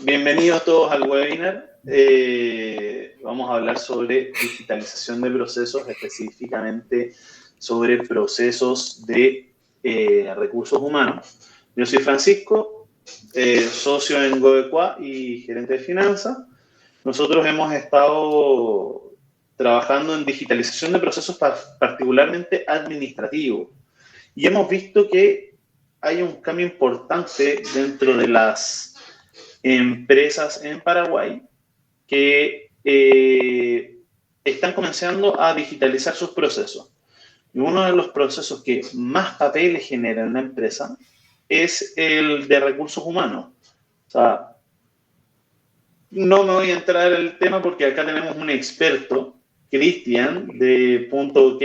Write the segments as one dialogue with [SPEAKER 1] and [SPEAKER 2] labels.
[SPEAKER 1] Bienvenidos todos al webinar. Vamos a hablar sobre digitalización de procesos, específicamente sobre procesos de recursos humanos. Yo soy Francisco, socio en Goequa y gerente de finanzas. Nosotros hemos estado trabajando en digitalización de procesos particularmente administrativos y hemos visto que hay un cambio importante dentro de las empresas en Paraguay que están comenzando a digitalizar sus procesos. Y uno de los procesos que más papeles genera en la empresa es el de recursos humanos. O sea, no me voy a entrar en el tema porque acá tenemos un experto, Cristian, de Punto OK.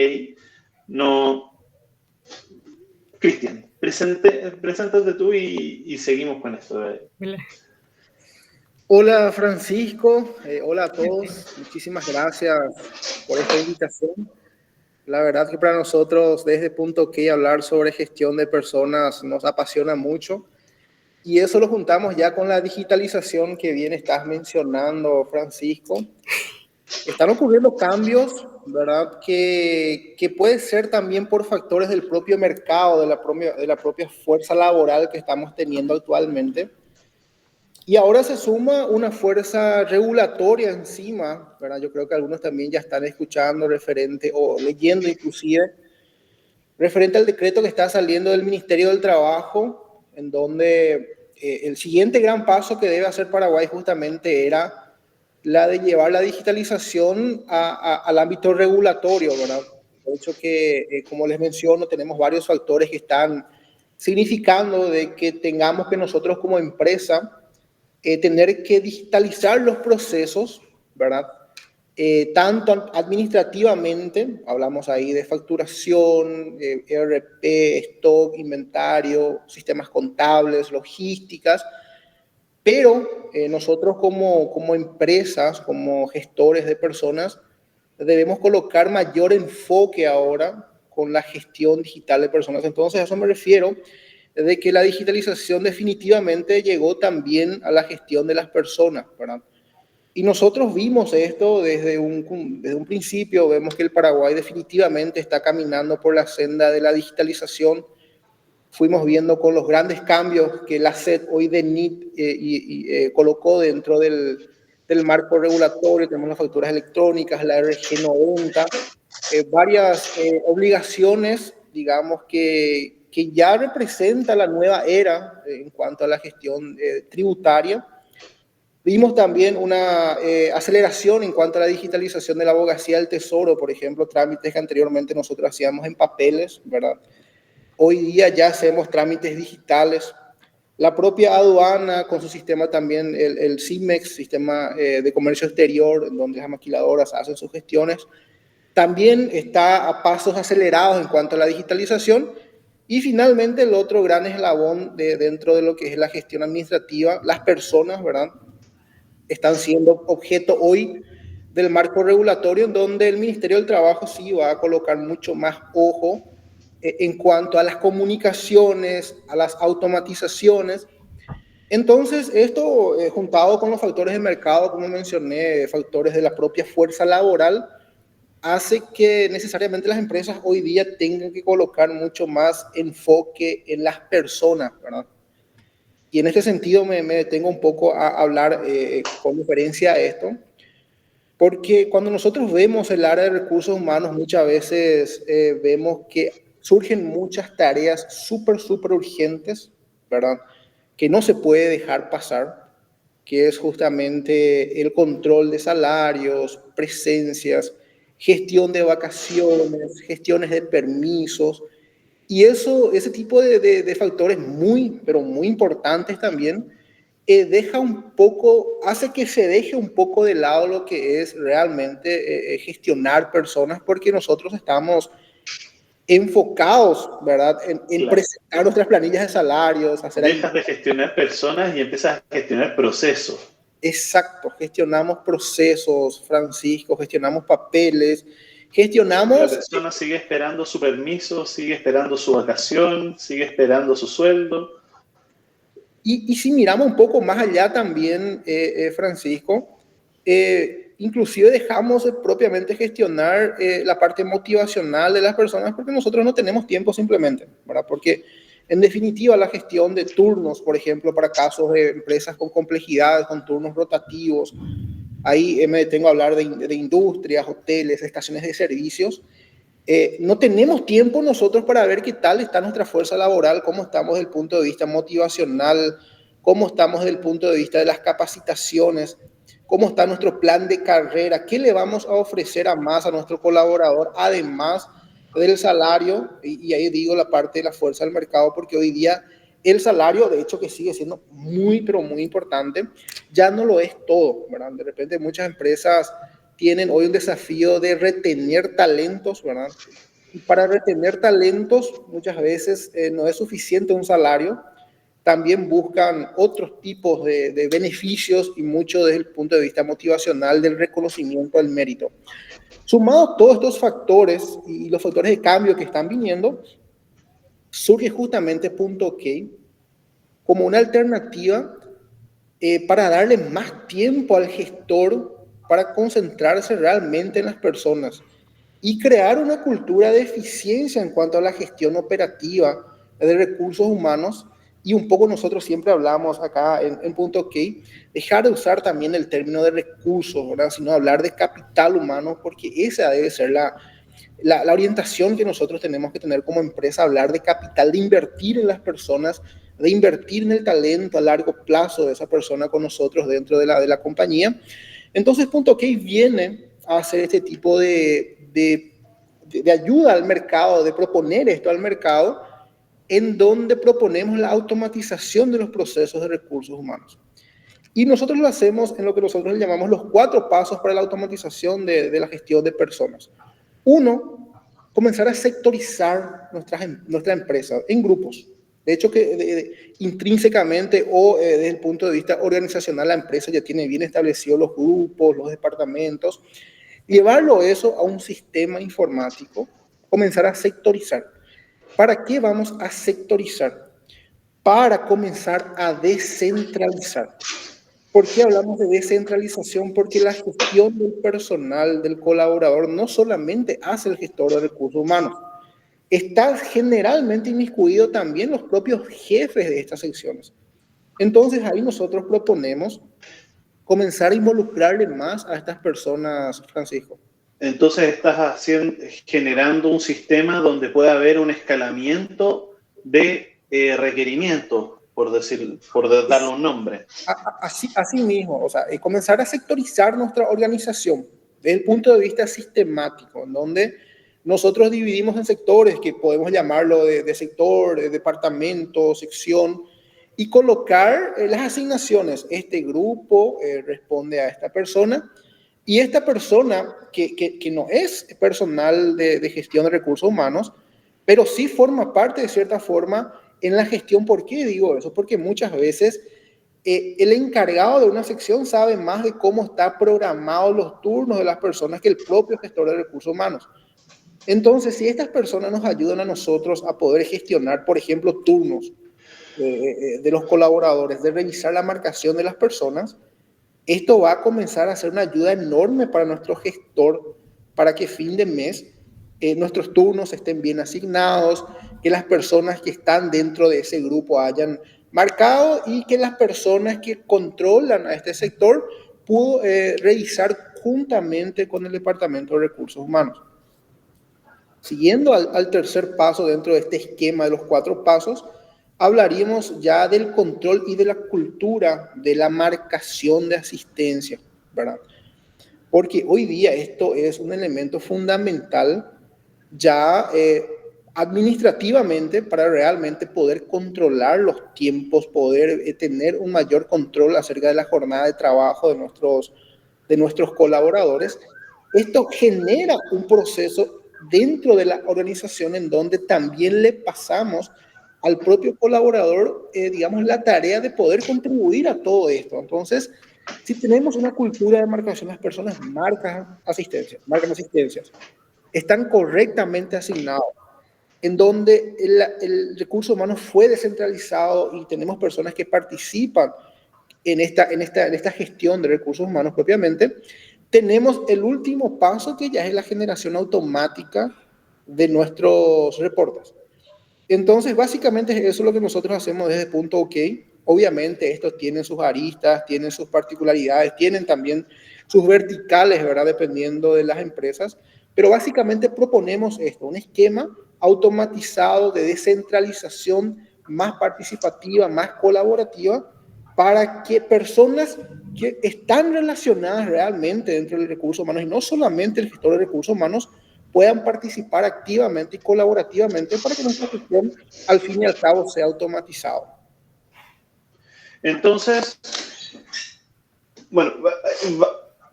[SPEAKER 1] No, Cristian, preséntate tú y seguimos con esto.
[SPEAKER 2] Hola Francisco, hola a todos, muchísimas gracias por esta invitación. La verdad que para nosotros desde Punto OK hablar sobre gestión de personas nos apasiona mucho y eso lo juntamos ya con la digitalización que bien estás mencionando, Francisco. Están ocurriendo cambios, ¿verdad? Que puede ser también por factores del propio mercado, de la propia fuerza laboral que estamos teniendo actualmente. Y ahora se suma una fuerza regulatoria encima, ¿verdad? Yo creo que algunos también ya están escuchando referente o leyendo inclusive referente al decreto que está saliendo del Ministerio del Trabajo, en donde el siguiente gran paso que debe hacer Paraguay justamente era la de llevar la digitalización al ámbito regulatorio, ¿verdad? De hecho que, como les menciono, tenemos varios factores que están significando de que tengamos que nosotros como empresa tener que digitalizar los procesos, ¿verdad? Tanto administrativamente, hablamos ahí de facturación, ERP, stock, inventario, sistemas contables, logísticas, pero nosotros como empresas, como gestores de personas, debemos colocar mayor enfoque ahora con la gestión digital de personas. Entonces, a eso me refiero de que la digitalización definitivamente llegó también a la gestión de las personas, ¿verdad? Y nosotros vimos esto desde un principio, vemos que el Paraguay definitivamente está caminando por la senda de la digitalización. Fuimos viendo con los grandes cambios que la SED hoy de NIT colocó dentro del marco regulatorio. Tenemos las facturas electrónicas, la RG 90, varias obligaciones, digamos, que ya representa la nueva era en cuanto a la gestión tributaria. Vimos también una aceleración en cuanto a la digitalización de la abogacía del tesoro, por ejemplo, trámites que anteriormente nosotros hacíamos en papeles, ¿verdad? Hoy día ya hacemos trámites digitales. La propia aduana con su sistema también, el CIMEX, Sistema de Comercio Exterior, en donde las maquiladoras hacen sus gestiones, también está a pasos acelerados en cuanto a la digitalización. Y finalmente el otro gran eslabón dentro de lo que es la gestión administrativa, las personas, ¿verdad? Están siendo objeto hoy del marco regulatorio en donde el Ministerio del Trabajo sí va a colocar mucho más ojo en cuanto a las comunicaciones, a las automatizaciones. Entonces, esto juntado con los factores de mercado, como mencioné, factores de la propia fuerza laboral, hace que necesariamente las empresas hoy día tengan que colocar mucho más enfoque en las personas, ¿verdad? Y en este sentido me detengo un poco a hablar con referencia a esto, porque cuando nosotros vemos el área de recursos humanos, muchas veces vemos que surgen muchas tareas súper urgentes, ¿verdad? Que no se puede dejar pasar, que es justamente el control de salarios, presencias, gestión de vacaciones, gestiones de permisos. Y eso, ese tipo de factores muy, pero muy importantes también, deja un poco, hace que se deje un poco de lado lo que es realmente gestionar personas, porque nosotros estamos enfocados, ¿verdad?, en
[SPEAKER 1] Claro.
[SPEAKER 2] presentar nuestras planillas de salarios, hacer ahí.
[SPEAKER 1] Dejas de gestionar personas y empiezas a gestionar procesos.
[SPEAKER 2] Exacto, gestionamos procesos, Francisco, gestionamos papeles,
[SPEAKER 1] Y la
[SPEAKER 2] gestionamos.
[SPEAKER 1] persona sigue esperando su permiso, sigue esperando su vacación, sigue esperando su sueldo.
[SPEAKER 2] Y si miramos un poco más allá también, Francisco, inclusive dejamos de propiamente gestionar la parte motivacional de las personas porque nosotros no tenemos tiempo simplemente, ¿verdad? Porque en definitiva la gestión de turnos, por ejemplo, para casos de empresas con complejidades, con turnos rotativos, ahí me detengo a hablar de industrias, hoteles, estaciones de servicios. No tenemos tiempo nosotros para ver qué tal está nuestra fuerza laboral, cómo estamos desde el punto de vista motivacional, cómo estamos desde el punto de vista de las capacitaciones, cómo está nuestro plan de carrera, qué le vamos a ofrecer a más a nuestro colaborador, además del salario, y ahí digo la parte de la fuerza del mercado, porque hoy día el salario, de hecho que sigue siendo muy, pero muy importante, ya no lo es todo, ¿verdad? De repente muchas empresas tienen hoy un desafío de retener talentos, ¿verdad? Y para retener talentos muchas veces no es suficiente un salario, también buscan otros tipos de beneficios y mucho desde el punto de vista motivacional del reconocimiento del mérito. Sumados todos estos factores y los factores de cambio que están viniendo, surge justamente Punto OK como una alternativa para darle más tiempo al gestor para concentrarse realmente en las personas y crear una cultura de eficiencia en cuanto a la gestión operativa de recursos humanos. Y un poco nosotros siempre hablamos acá en Punto OK, dejar de usar también el término de recursos, ¿verdad? Sino hablar de capital humano, porque esa debe ser la orientación que nosotros tenemos que tener como empresa, hablar de capital, de invertir en las personas, de invertir en el talento a largo plazo de esa persona con nosotros dentro de la compañía. Entonces, Punto OK viene a hacer este tipo de ayuda al mercado, de proponer esto al mercado, en donde proponemos la automatización de los procesos de recursos humanos. Y nosotros lo hacemos en lo que nosotros le llamamos los 4 pasos para la automatización de la gestión de personas. Uno, comenzar a sectorizar nuestra empresa en grupos. De hecho, que intrínsecamente o desde el punto de vista organizacional, la empresa ya tiene bien establecidos los grupos, los departamentos. Llevarlo eso a un sistema informático, comenzar a sectorizar. ¿Para qué vamos a sectorizar? Para comenzar a descentralizar. ¿Por qué hablamos de descentralización? Porque la gestión del personal, del colaborador, no solamente hace el gestor de recursos humanos, está generalmente inmiscuido también los propios jefes de estas secciones. Entonces ahí nosotros proponemos comenzar a involucrarle más a estas personas, Francisco.
[SPEAKER 1] Entonces estás generando un sistema donde pueda haber un escalamiento de requerimientos, por darle un nombre.
[SPEAKER 2] Así mismo, o sea, comenzar a sectorizar nuestra organización desde el punto de vista sistemático, en donde nosotros dividimos en sectores que podemos llamarlo de sector, de departamento, sección, y colocar las asignaciones. Este grupo responde a esta persona, y esta persona que no es personal de gestión de recursos humanos, pero sí forma parte de cierta forma en la gestión. ¿Por qué digo eso? Porque muchas veces el encargado de una sección sabe más de cómo está programados los turnos de las personas que el propio gestor de recursos humanos. Entonces, si estas personas nos ayudan a nosotros a poder gestionar, por ejemplo, turnos de los colaboradores, de revisar la marcación de las personas, esto va a comenzar a ser una ayuda enorme para nuestro gestor, para que fin de mes nuestros turnos estén bien asignados, que las personas que están dentro de ese grupo hayan marcado y que las personas que controlan a este sector pudo revisar juntamente con el Departamento de Recursos Humanos. Siguiendo al tercer paso dentro de este esquema de los 4 pasos, hablaríamos ya del control y de la cultura de la marcación de asistencia, ¿verdad? Porque hoy día esto es un elemento fundamental ya administrativamente para realmente poder controlar los tiempos, poder tener un mayor control acerca de la jornada de trabajo de nuestros colaboradores. Esto genera un proceso dentro de la organización en donde también le pasamos al propio colaborador, digamos, la tarea de poder contribuir a todo esto. Entonces, si tenemos una cultura de marcación, las personas marcan asistencias, están correctamente asignados. en donde el recurso humano fue descentralizado y tenemos personas que participan en esta gestión de recursos humanos propiamente, tenemos el último paso que ya es la generación automática de nuestros reportes. Entonces, básicamente eso es lo que nosotros hacemos desde Punto OK. Obviamente, estos tienen sus aristas, tienen sus particularidades, tienen también sus verticales, ¿verdad? Dependiendo de las empresas. Pero básicamente proponemos esto, un esquema automatizado de descentralización más participativa, más colaborativa, para que personas que están relacionadas realmente dentro del recurso humano, y no solamente el gestor de recursos humanos, puedan participar activamente y colaborativamente para que nuestra gestión, al fin y al cabo, sea automatizado.
[SPEAKER 1] Entonces, bueno,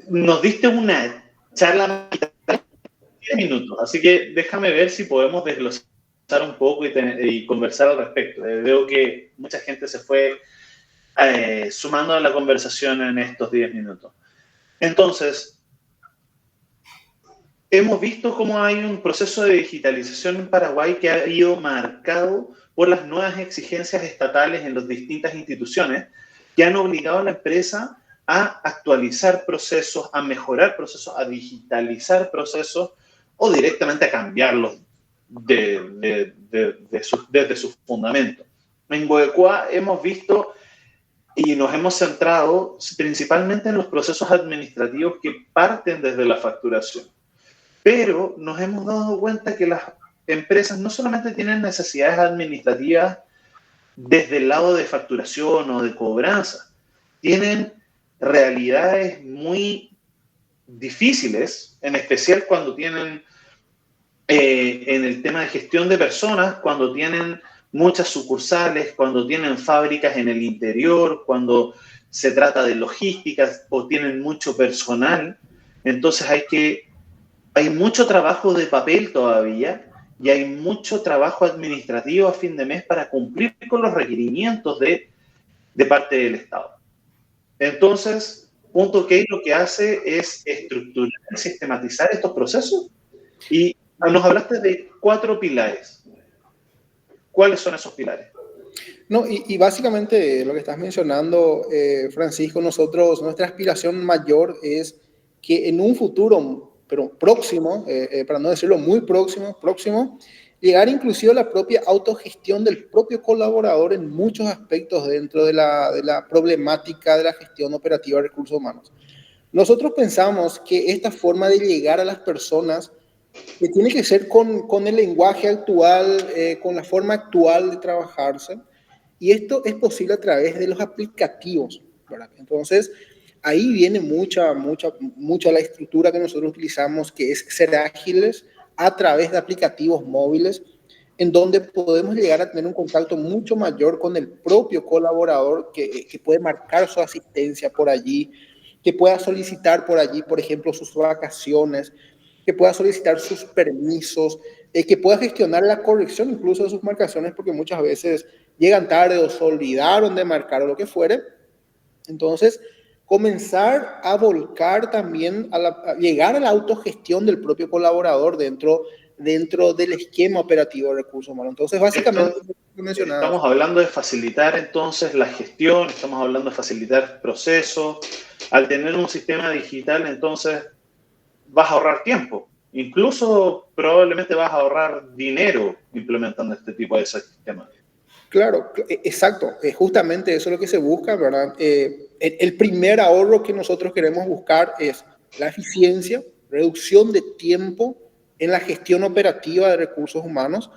[SPEAKER 1] nos diste una charla de 10 minutos, así que déjame ver si podemos desglosar un poco y conversar al respecto. Veo que mucha gente se fue sumando a la conversación en estos 10 minutos. Entonces, hemos visto cómo hay un proceso de digitalización en Paraguay que ha ido marcado por las nuevas exigencias estatales en las distintas instituciones que han obligado a la empresa a actualizar procesos, a mejorar procesos, a digitalizar procesos o directamente a cambiarlos desde sus fundamentos. En Goecua hemos visto y nos hemos centrado principalmente en los procesos administrativos que parten desde la facturación. Pero nos hemos dado cuenta que las empresas no solamente tienen necesidades administrativas desde el lado de facturación o de cobranza, tienen realidades muy difíciles, en especial cuando tienen en el tema de gestión de personas, cuando tienen muchas sucursales, cuando tienen fábricas en el interior, cuando se trata de logísticas o tienen mucho personal. Entonces hay mucho trabajo de papel todavía y hay mucho trabajo administrativo a fin de mes para cumplir con los requerimientos de parte del Estado. Entonces, Punto OK lo que hace es estructurar y sistematizar estos procesos. Y nos hablaste de 4 pilares. ¿Cuáles son esos pilares?
[SPEAKER 2] No, y básicamente lo que estás mencionando, Francisco, nuestra aspiración mayor es que en un futuro, pero próximo, para no decirlo muy próximo, llegar inclusive a la propia autogestión del propio colaborador en muchos aspectos dentro de la problemática de la gestión operativa de recursos humanos. Nosotros pensamos que esta forma de llegar a las personas que tiene que ser con el lenguaje actual, con la forma actual de trabajarse, y esto es posible a través de los aplicativos, ¿verdad? Entonces, ahí viene mucha la estructura que nosotros utilizamos, que es ser ágiles a través de aplicativos móviles, en donde podemos llegar a tener un contacto mucho mayor con el propio colaborador que puede marcar su asistencia por allí, que pueda solicitar por allí, por ejemplo, sus vacaciones, que pueda solicitar sus permisos, que pueda gestionar la corrección incluso de sus marcaciones, porque muchas veces llegan tarde o se olvidaron de marcar o lo que fuere. Entonces, comenzar a volcar también, a llegar a la autogestión del propio colaborador dentro del esquema operativo de recursos humanos. Entonces, básicamente,
[SPEAKER 1] estamos hablando de facilitar entonces la gestión, estamos hablando de facilitar procesos. Al tener un sistema digital, entonces vas a ahorrar tiempo. Incluso probablemente vas a ahorrar dinero implementando este tipo de sistemas.
[SPEAKER 2] Claro, exacto. Justamente eso es lo que se busca, ¿verdad? El primer ahorro que nosotros queremos buscar es la eficiencia, reducción de tiempo en la gestión operativa de recursos humanos,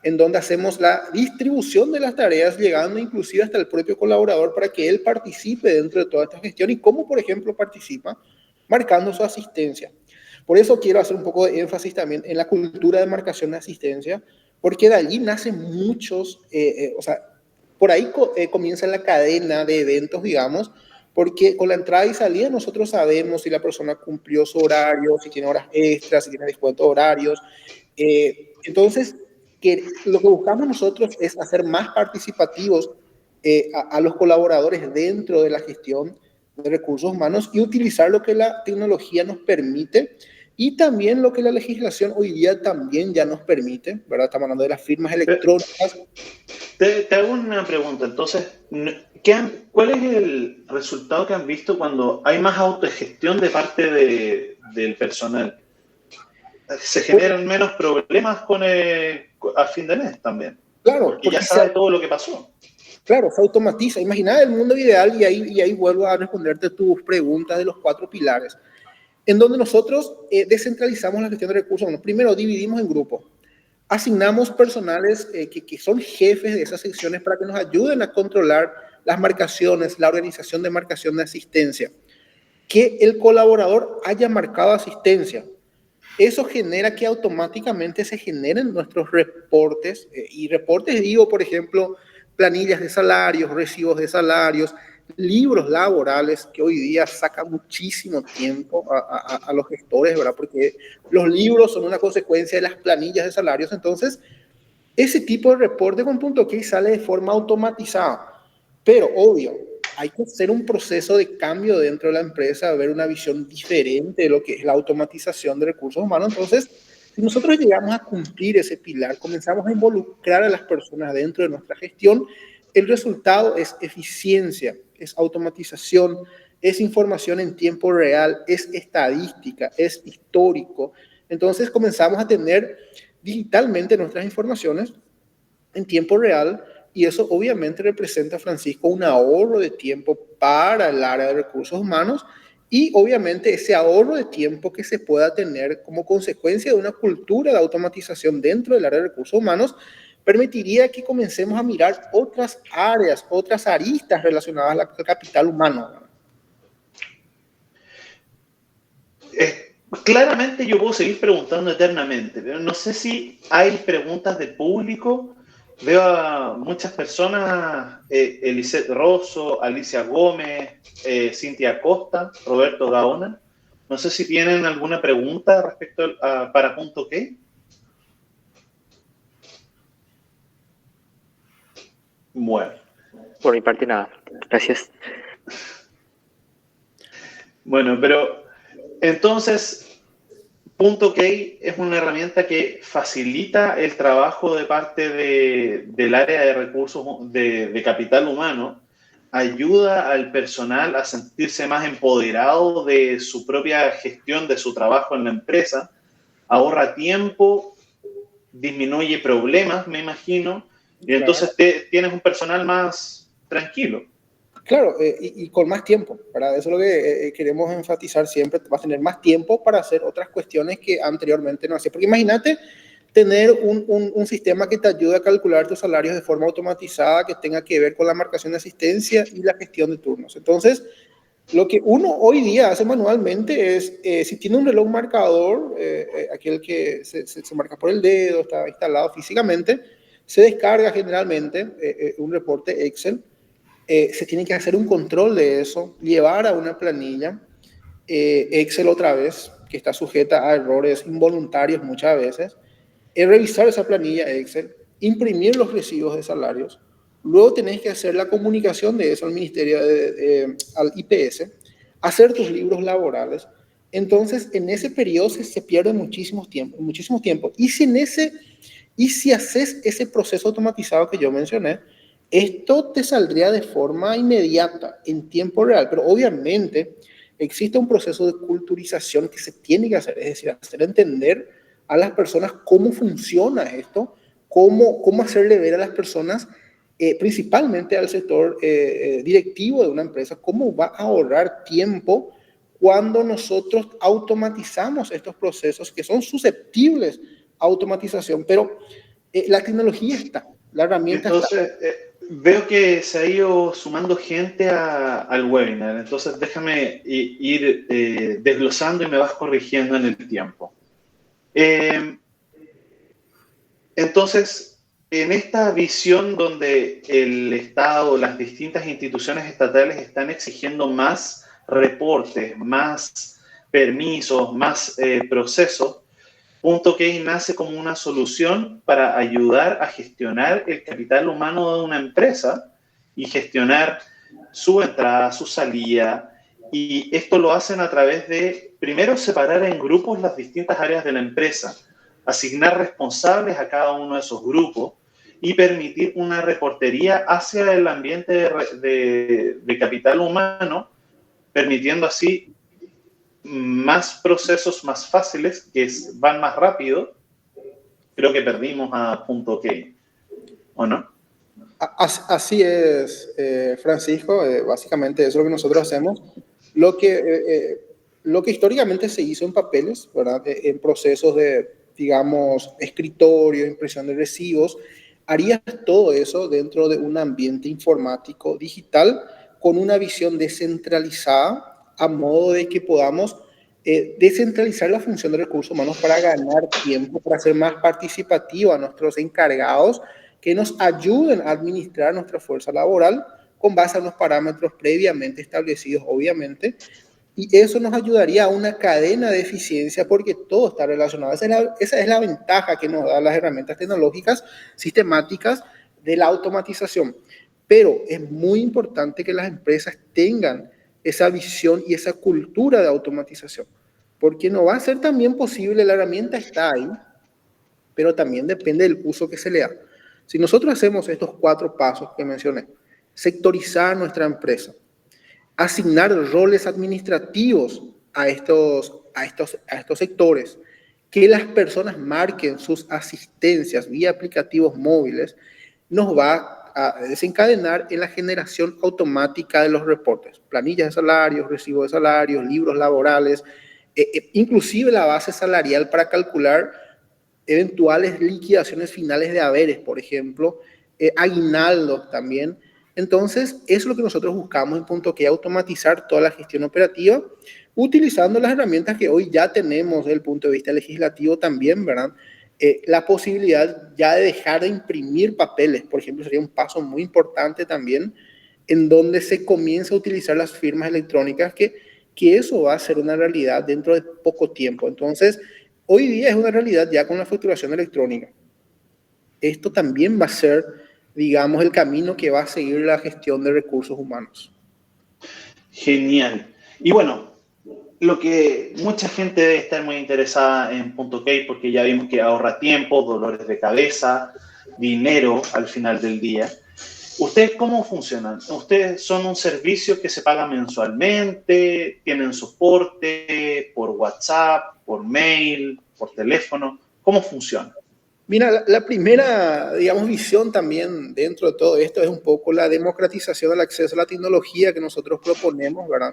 [SPEAKER 2] en donde hacemos la distribución de las tareas, llegando inclusive hasta el propio colaborador para que él participe dentro de toda esta gestión y cómo, por ejemplo, participa marcando su asistencia. Por eso quiero hacer un poco de énfasis también en la cultura de marcación de asistencia, porque de allí nacen muchos, o sea, por ahí comienza la cadena de eventos, digamos, porque con la entrada y salida nosotros sabemos si la persona cumplió su horario, si tiene horas extras, si tiene descuentos horarios. Entonces, lo que buscamos nosotros es hacer más participativos a los colaboradores dentro de la gestión de recursos humanos y utilizar lo que la tecnología nos permite y también lo que la legislación hoy día también ya nos permite, ¿verdad? Estamos hablando de las firmas electrónicas.
[SPEAKER 1] Te hago una pregunta, entonces, ¿cuál es el resultado que han visto cuando hay más autogestión de parte del personal? ¿Se generan menos problemas a fin de mes también?
[SPEAKER 2] Claro,
[SPEAKER 1] porque ya sabe todo lo que pasó.
[SPEAKER 2] Claro, se automatiza. Imagina el mundo ideal y ahí vuelvo a responderte tus preguntas de los 4 pilares, en donde nosotros descentralizamos la gestión de recursos. Bueno, primero, dividimos en grupos. Asignamos personales que son jefes de esas secciones para que nos ayuden a controlar las marcaciones, la organización de marcación de asistencia. Que el colaborador haya marcado asistencia. Eso genera que automáticamente se generen nuestros reportes. Y reportes, digo, por ejemplo, planillas de salarios, recibos de salarios, libros laborales, que hoy día saca muchísimo tiempo a los gestores, ¿verdad? Porque los libros son una consecuencia de las planillas de salarios. Entonces, ese tipo de reporte con punto que sale de forma automatizada. Pero, obvio, hay que hacer un proceso de cambio dentro de la empresa, ver una visión diferente de lo que es la automatización de recursos humanos. Entonces, si nosotros llegamos a cumplir ese pilar, comenzamos a involucrar a las personas dentro de nuestra gestión, el resultado es eficiencia, es automatización, es información en tiempo real, es estadística, es histórico. Entonces comenzamos a tener digitalmente nuestras informaciones en tiempo real y eso obviamente representa, Francisco, un ahorro de tiempo para el área de recursos humanos y obviamente ese ahorro de tiempo que se pueda tener como consecuencia de una cultura de automatización dentro del área de recursos humanos permitiría que comencemos a mirar otras áreas, otras aristas relacionadas al capital humano.
[SPEAKER 1] Claramente yo puedo seguir preguntando eternamente, pero no sé si hay preguntas del público. Veo a muchas personas, Eliseth Rosso, Alicia Gómez, Cintia Costa, Roberto Gaona. No sé si tienen alguna pregunta respecto para punto qué. Bueno.
[SPEAKER 3] Por mi parte nada. Gracias.
[SPEAKER 1] Bueno, pero entonces, punto K es una herramienta que facilita el trabajo de parte del área de recursos de capital humano, ayuda al personal a sentirse más empoderado de su propia gestión, de su trabajo en la empresa, ahorra tiempo, disminuye problemas, me imagino, y entonces tienes un personal más tranquilo.
[SPEAKER 2] Claro, y con más tiempo, ¿verdad? Eso es lo que queremos enfatizar siempre. Vas a tener más tiempo para hacer otras cuestiones que anteriormente no hacías. Porque imagínate tener un sistema que te ayude a calcular tus salarios de forma automatizada, que tenga que ver con la marcación de asistencia y la gestión de turnos. Entonces, lo que uno hoy día hace manualmente es, si tiene un reloj marcador, aquel que se marca por el dedo, está instalado físicamente, se descarga generalmente un reporte Excel. Se tiene que hacer un control de eso, llevar a una planilla, Excel otra vez, que está sujeta a errores involuntarios muchas veces, revisar esa planilla Excel, imprimir los recibos de salarios, luego tenés que hacer la comunicación de eso al Ministerio, al IPS, hacer tus libros laborales. Entonces, en ese periodo se pierde muchísimo tiempo. Y si haces ese proceso automatizado que yo mencioné, esto te saldría de forma inmediata, en tiempo real, pero obviamente existe un proceso de culturización que se tiene que hacer, es decir, hacer entender a las personas cómo funciona esto, cómo hacerle ver a las personas, principalmente al sector directivo de una empresa, cómo va a ahorrar tiempo cuando nosotros automatizamos estos procesos que son susceptibles a automatización, pero la tecnología está, la herramienta
[SPEAKER 1] entonces,
[SPEAKER 2] está.
[SPEAKER 1] Veo que se ha ido sumando gente al webinar, entonces déjame ir desglosando y me vas corrigiendo en el tiempo. Entonces, en esta visión donde el Estado, las distintas instituciones estatales están exigiendo más reportes, más permisos, más procesos, punto que nace como una solución para ayudar a gestionar el capital humano de una empresa y gestionar su entrada, su salida, Y esto lo hacen a través de, primero, separar en grupos las distintas áreas de la empresa, asignar responsables a cada uno de esos grupos y permitir una reportería hacia el ambiente de capital humano, permitiendo así más procesos más fáciles que van más rápido. Creo que perdimos a punto OK, ¿o no?
[SPEAKER 2] Así es, Francisco. Básicamente eso es lo que nosotros hacemos. Lo que históricamente se hizo en papeles, ¿verdad? En procesos de, digamos, escritorio, impresión de recibos, harías todo eso dentro de un ambiente informático digital con una visión descentralizada, a modo de que podamos descentralizar la función de recursos humanos para ganar tiempo, para hacer más participativa a nuestros encargados, que nos ayuden a administrar nuestra fuerza laboral con base a los parámetros previamente establecidos, obviamente, y eso nos ayudaría a una cadena de eficiencia porque todo está relacionado. Esa es la ventaja que nos dan las herramientas tecnológicas sistemáticas de la automatización. Pero es muy importante que las empresas tengan esa visión y esa cultura de automatización, porque no va a ser también posible, la herramienta está ahí, pero también depende del uso que se le da. Si nosotros hacemos estos 4 pasos que mencioné, sectorizar nuestra empresa, asignar roles administrativos a estos sectores, que las personas marquen sus asistencias vía aplicativos móviles, nos va a desencadenar en la generación automática de los reportes, planillas de salarios, recibos de salarios, libros laborales, inclusive la base salarial para calcular eventuales liquidaciones finales de haberes, por ejemplo, aguinaldos también. Entonces, eso es lo que nosotros buscamos en Punto OK, automatizar toda la gestión operativa, utilizando las herramientas que hoy ya tenemos desde el punto de vista legislativo también, ¿verdad? La posibilidad ya de dejar de imprimir papeles, por ejemplo, sería un paso muy importante también, en donde se comienza a utilizar las firmas electrónicas, que eso va a ser una realidad dentro de poco tiempo. Entonces, hoy día es una realidad ya con la facturación electrónica. Esto también va a ser, digamos, el camino que va a seguir la gestión de recursos humanos.
[SPEAKER 1] Genial. Y bueno, lo que mucha gente debe estar muy interesada en Punto OK, porque ya vimos que ahorra tiempo, dolores de cabeza, dinero al final del día. ¿Ustedes cómo funcionan? ¿Ustedes son un servicio que se paga mensualmente? ¿Tienen soporte por WhatsApp, por mail, por teléfono? ¿Cómo funciona?
[SPEAKER 2] Mira, la primera, digamos, visión también dentro de todo esto es un poco la democratización del acceso a la tecnología que nosotros proponemos, ¿verdad?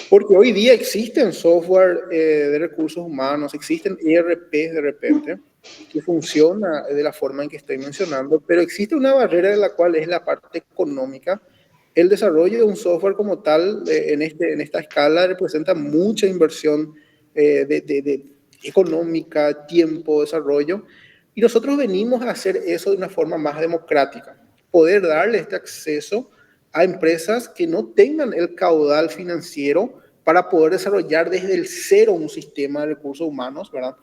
[SPEAKER 2] Porque hoy día existen software de recursos humanos, existen ERPs de repente, que funciona de la forma en que estoy mencionando, pero existe una barrera de la cual es la parte económica. El desarrollo de un software como tal, en esta escala, representa mucha inversión económica, tiempo, desarrollo, y nosotros venimos a hacer eso de una forma más democrática, poder darle este acceso a empresas que no tengan el caudal financiero para poder desarrollar desde el cero un sistema de recursos humanos, ¿verdad?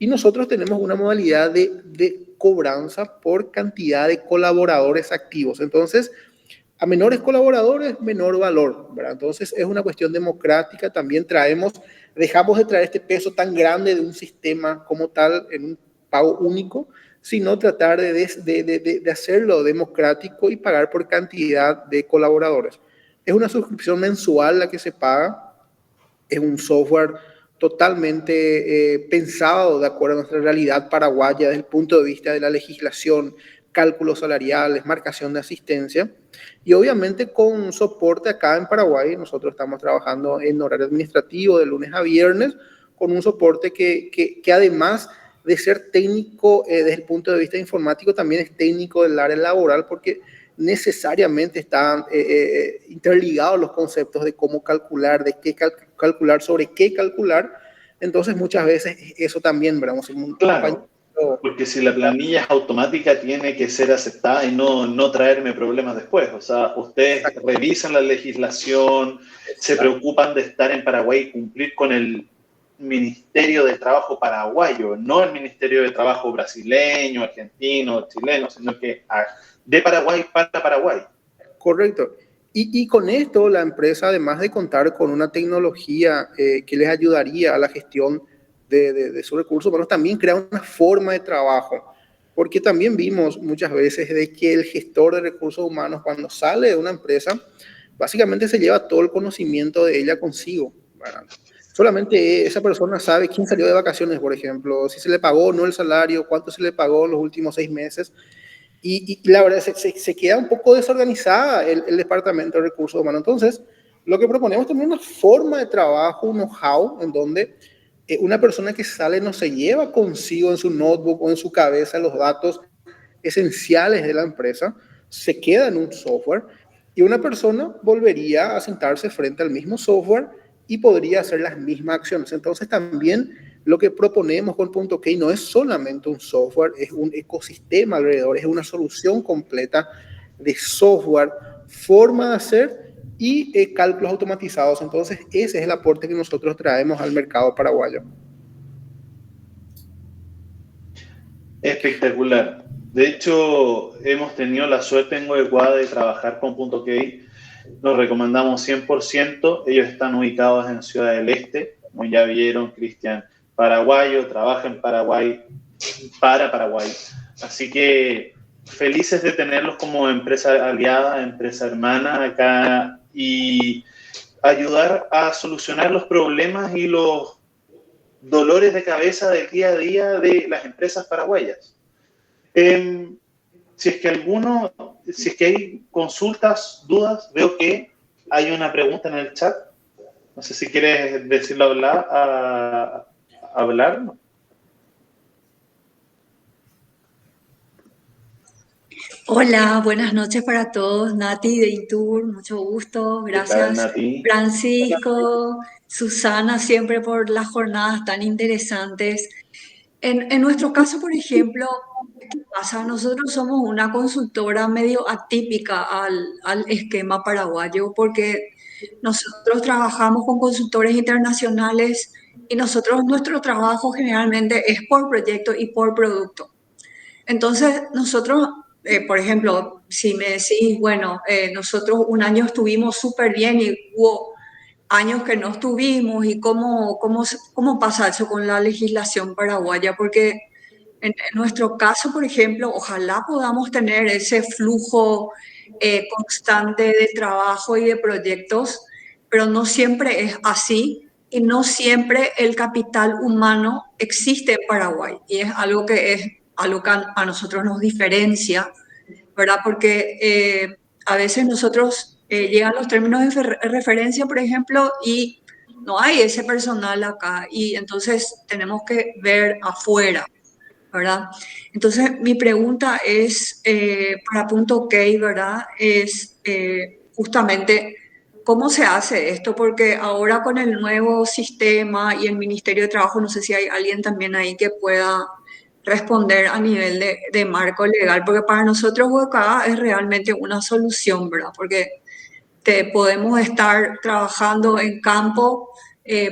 [SPEAKER 2] Y nosotros tenemos una modalidad de cobranza por cantidad de colaboradores activos. Entonces, a menores colaboradores, menor valor, ¿verdad? Entonces, es una cuestión democrática. También dejamos de traer este peso tan grande de un sistema como tal en un pago único, sino tratar de hacerlo democrático y pagar por cantidad de colaboradores. Es una suscripción mensual la que se paga, es un software totalmente pensado de acuerdo a nuestra realidad paraguaya desde el punto de vista de la legislación, cálculos salariales, marcación de asistencia, y obviamente con soporte acá en Paraguay. Nosotros estamos trabajando en horario administrativo de lunes a viernes, con un soporte que además de ser técnico desde el punto de vista informático, también es técnico del área laboral, porque necesariamente están interligados los conceptos de cómo calcular, de qué calcular, sobre qué calcular. Entonces, muchas veces eso también, ¿verdad?
[SPEAKER 1] Claro, porque si la planilla es automática, tiene que ser aceptada y no traerme problemas después. O sea, ustedes revisan la legislación, se preocupan de estar en Paraguay y cumplir con el Ministerio de Trabajo paraguayo, no el Ministerio de Trabajo brasileño, argentino, chileno, sino que de Paraguay para Paraguay.
[SPEAKER 2] Correcto. Y con esto la empresa, además de contar con una tecnología que les ayudaría a la gestión de sus recursos humanos, también crea una forma de trabajo. Porque también vimos muchas veces de que el gestor de recursos humanos, cuando sale de una empresa, básicamente se lleva todo el conocimiento de ella consigo, ¿verdad? Solamente esa persona sabe quién salió de vacaciones, por ejemplo, si se le pagó o no el salario, cuánto se le pagó en los últimos 6 meses. Y la verdad se queda un poco desorganizada el departamento de recursos humanos. Entonces, lo que proponemos es tener una forma de trabajo, un know-how, en donde una persona que sale no se lleva consigo en su notebook o en su cabeza los datos esenciales de la empresa, se queda en un software y una persona volvería a sentarse frente al mismo software y podría hacer las mismas acciones. Entonces también lo que proponemos con Punto Key no es solamente un software, es un ecosistema alrededor, es una solución completa de software, forma de hacer y cálculos automatizados. Entonces ese es el aporte que nosotros traemos al mercado paraguayo.
[SPEAKER 1] Espectacular. De hecho, hemos tenido la suerte en Guadecuá de trabajar con Punto Key. Los recomendamos 100%. Ellos están ubicados en Ciudad del Este. Como ya vieron, Cristian, paraguayo, trabaja en Paraguay, para Paraguay. Así que felices de tenerlos como empresa aliada, empresa hermana acá y ayudar a solucionar los problemas y los dolores de cabeza del día a día de las empresas paraguayas. Si es que hay consultas, dudas, veo que hay una pregunta en el chat. No sé si quieres decirlo a hablar. ¿No?
[SPEAKER 4] Hola, buenas noches para todos. Nati de Intur, mucho gusto.
[SPEAKER 1] ¿Qué tal,
[SPEAKER 4] Gracias,
[SPEAKER 1] Nati?
[SPEAKER 4] Francisco, Susana, siempre por las jornadas tan interesantes. En nuestro caso, por ejemplo, ¿qué pasa? Nosotros somos una consultora medio atípica al esquema paraguayo porque nosotros trabajamos con consultores internacionales y nuestro trabajo generalmente es por proyecto y por producto. Entonces, nosotros, por ejemplo, si me decís, bueno, nosotros un año estuvimos súper bien y hubo años que no estuvimos, y cómo pasa eso con la legislación paraguaya, porque en nuestro caso, por ejemplo, ojalá podamos tener ese flujo constante de trabajo y de proyectos, pero no siempre es así y no siempre el capital humano existe en Paraguay. Y es algo que a nosotros nos diferencia, ¿verdad? Porque a veces nosotros llegan los términos de referencia, por ejemplo, y no hay ese personal acá y entonces tenemos que ver afuera, ¿verdad? Entonces, mi pregunta es, para Punto OK, ¿verdad? Es justamente, ¿cómo se hace esto? Porque ahora con el nuevo sistema y el Ministerio de Trabajo, no sé si hay alguien también ahí que pueda responder a nivel de marco legal, porque para nosotros acá es realmente una solución, ¿verdad? Porque podemos estar trabajando en campo,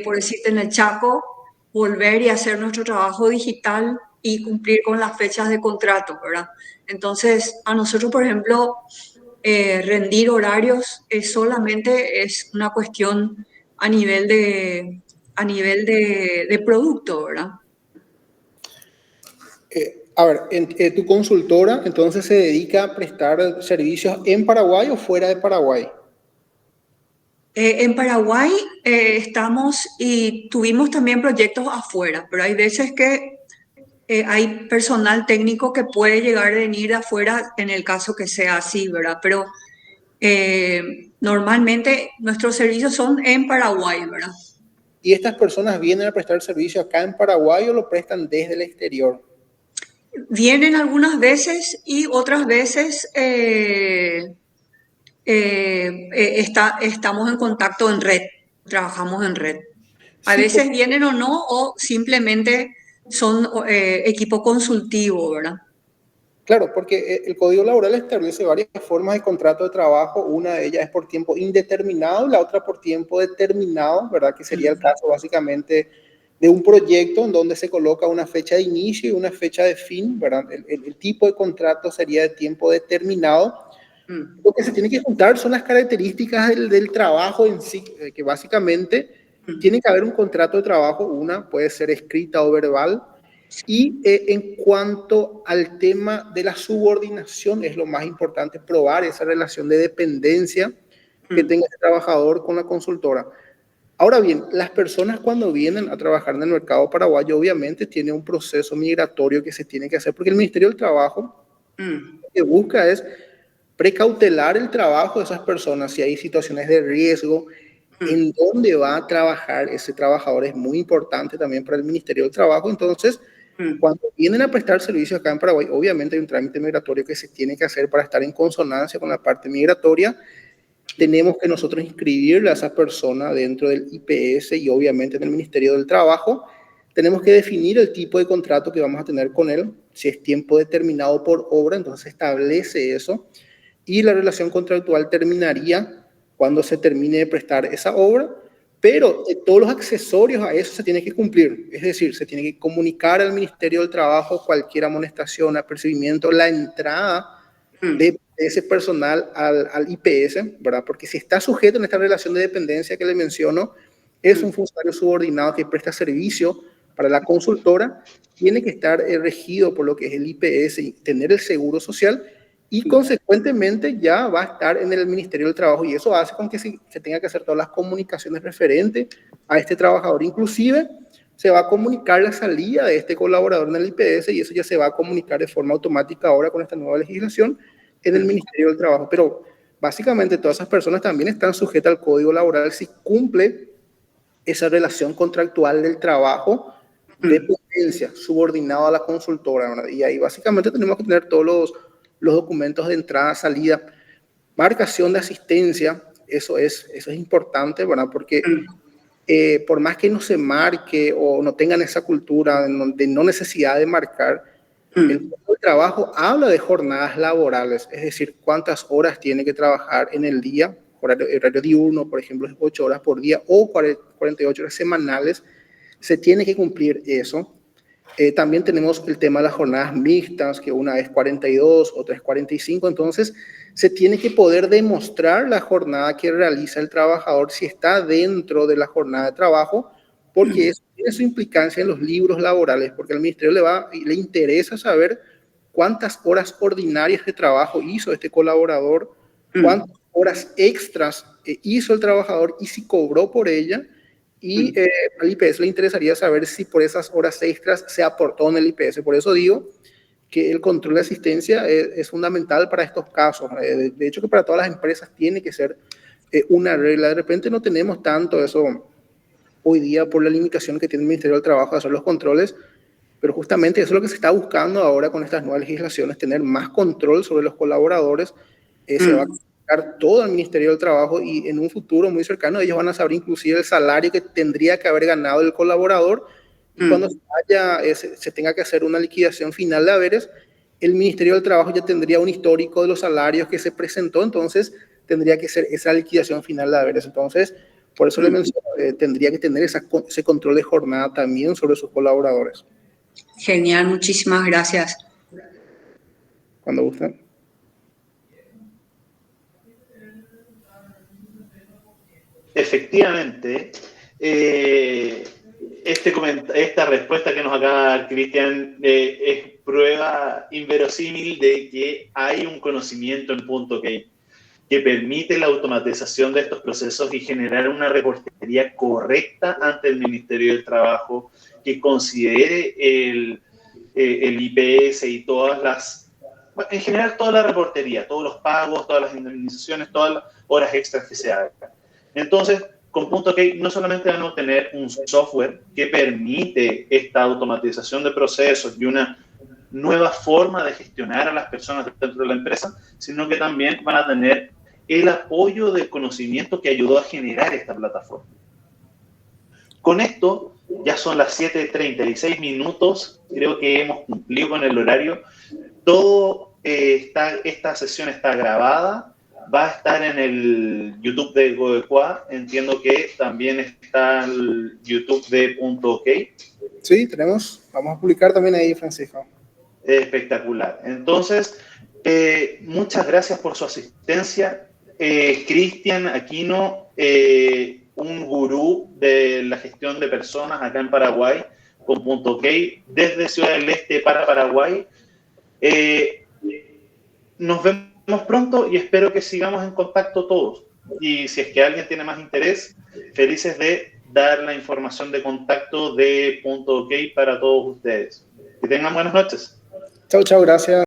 [SPEAKER 4] por decirte en el Chaco, volver y hacer nuestro trabajo digital y cumplir con las fechas de contrato, ¿verdad? Entonces, a nosotros, por ejemplo, rendir horarios solamente es una cuestión a nivel de producto, ¿verdad?
[SPEAKER 2] A ver, ¿tu consultora entonces se dedica a prestar servicios en Paraguay o fuera de Paraguay?
[SPEAKER 4] En Paraguay estamos y tuvimos también proyectos afuera, pero hay veces que hay personal técnico que puede llegar a venir de afuera en el caso que sea así, ¿verdad? Pero normalmente nuestros servicios son en Paraguay, ¿verdad?
[SPEAKER 2] ¿Y estas personas vienen a prestar servicio acá en Paraguay o lo prestan desde el exterior?
[SPEAKER 4] Vienen algunas veces y otras veces estamos en contacto en red, trabajamos en red. A
[SPEAKER 2] Sí,
[SPEAKER 4] veces vienen o no, o simplemente son equipo consultivo, ¿verdad?
[SPEAKER 2] claro, porque el Código Laboral establece varias formas de contrato de trabajo. Una de ellas es por tiempo indeterminado y la otra por tiempo determinado, ¿verdad? Que sería el caso básicamente de un proyecto en donde se coloca una fecha de inicio y una fecha de fin, ¿verdad? El tipo de contrato sería de tiempo determinado. Lo que se tiene que juntar son las características del trabajo en sí, que básicamente tiene que haber un contrato de trabajo, una puede ser escrita o verbal, y en cuanto al tema de la subordinación, es lo más importante, probar esa relación de dependencia que tenga el trabajador con la consultora. Ahora bien, las personas cuando vienen a trabajar en el mercado paraguayo, obviamente tiene un proceso migratorio que se tiene que hacer, porque el Ministerio del Trabajo lo que busca es precautelar el trabajo de esas personas, si hay situaciones de riesgo, en dónde va a trabajar ese trabajador es muy importante también para el Ministerio del Trabajo. Entonces, cuando vienen a prestar servicios acá en Paraguay, obviamente hay un trámite migratorio que se tiene que hacer para estar en consonancia con la parte migratoria. Tenemos que nosotros inscribirle a esa persona dentro del IPS y obviamente en el Ministerio del Trabajo. Tenemos que definir el tipo de contrato que vamos a tener con él. Si es tiempo determinado por obra, entonces se establece eso. Y la relación contractual terminaría cuando se termine de prestar esa obra, pero todos los accesorios a eso se tienen que cumplir. Es decir, se tiene que comunicar al Ministerio del Trabajo cualquier amonestación, apercibimiento, la entrada de ese personal al IPS, ¿verdad? Porque si está sujeto en esta relación de dependencia que le menciono, es un funcionario subordinado que presta servicio para la consultora, tiene que estar regido por lo que es el IPS y tener el seguro social, y consecuentemente ya va a estar en el Ministerio del Trabajo, y eso hace con que se tenga que hacer todas las comunicaciones referentes a este trabajador. Inclusive se va a comunicar la salida de este colaborador en el IPS, y eso ya se va a comunicar de forma automática ahora con esta nueva legislación en el Ministerio del Trabajo. Pero básicamente todas esas personas también están sujetas al Código Laboral si cumple esa relación contractual del trabajo, dependencia, subordinado a la consultora, ¿verdad? Y ahí básicamente tenemos que tener todos los documentos de entrada, salida, marcación de asistencia. Eso es importante, ¿verdad? Porque por más que no se marque o no tengan esa cultura de no necesidad de marcar, el trabajo habla de jornadas laborales, es decir, cuántas horas tiene que trabajar en el día, horario diurno, por ejemplo, es 8 horas por día o 48 horas semanales, se tiene que cumplir eso. También tenemos el tema de las jornadas mixtas, que una es 42, otra es 45, entonces se tiene que poder demostrar la jornada que realiza el trabajador si está dentro de la jornada de trabajo, porque eso tiene su implicancia en los libros laborales, porque al ministerio le interesa saber cuántas horas ordinarias de trabajo hizo este colaborador, cuántas horas extras hizo el trabajador y si cobró por ella. Y al IPS le interesaría saber si por esas horas extras se aportó en el IPS. Por eso digo que el control de asistencia es fundamental para estos casos. De hecho, que para todas las empresas tiene que ser una regla. De repente no tenemos tanto eso hoy día por la limitación que tiene el Ministerio del Trabajo de hacer los controles, pero justamente eso es lo que se está buscando ahora con estas nuevas legislaciones, tener más control sobre los colaboradores. Se va a todo el Ministerio del Trabajo y en un futuro muy cercano ellos van a saber inclusive el salario que tendría que haber ganado el colaborador, y cuando se tenga que hacer una liquidación final de haberes, el Ministerio del Trabajo ya tendría un histórico de los salarios que se presentó, entonces tendría que ser esa liquidación final de haberes. Entonces, por eso le menciono, tendría que tener ese control de jornada también sobre sus colaboradores.
[SPEAKER 4] Genial, muchísimas gracias.
[SPEAKER 2] Cuando gusten.
[SPEAKER 1] Efectivamente, esta respuesta que nos acaba de dar Cristian es prueba inverosímil de que hay un conocimiento en punto que permite la automatización de estos procesos y generar una reportería correcta ante el Ministerio del Trabajo, que considere el IPS y en general toda la reportería, todos los pagos, todas las indemnizaciones, todas las horas extras que se hagan. Entonces, con Punto OK no solamente van a obtener un software que permite esta automatización de procesos y una nueva forma de gestionar a las personas dentro de la empresa, sino que también van a tener el apoyo del conocimiento que ayudó a generar esta plataforma. Con esto, ya son las 7:36 minutos, creo que hemos cumplido con el horario. Esta sesión está grabada, va a estar en el YouTube de Goecua, entiendo que también está el YouTube de Punto OK.
[SPEAKER 2] Sí, vamos a publicar también ahí, Francisco.
[SPEAKER 1] Espectacular. Entonces, Muchas gracias por su asistencia. Cristian Aquino, un gurú de la gestión de personas acá en Paraguay, con Punto OK, desde Ciudad del Este para Paraguay. Nos vemos pronto y espero que sigamos en contacto todos. Y si es que alguien tiene más interés, felices de dar la información de contacto de Punto OK para todos ustedes. Que tengan buenas noches.
[SPEAKER 2] Chau, chau, gracias.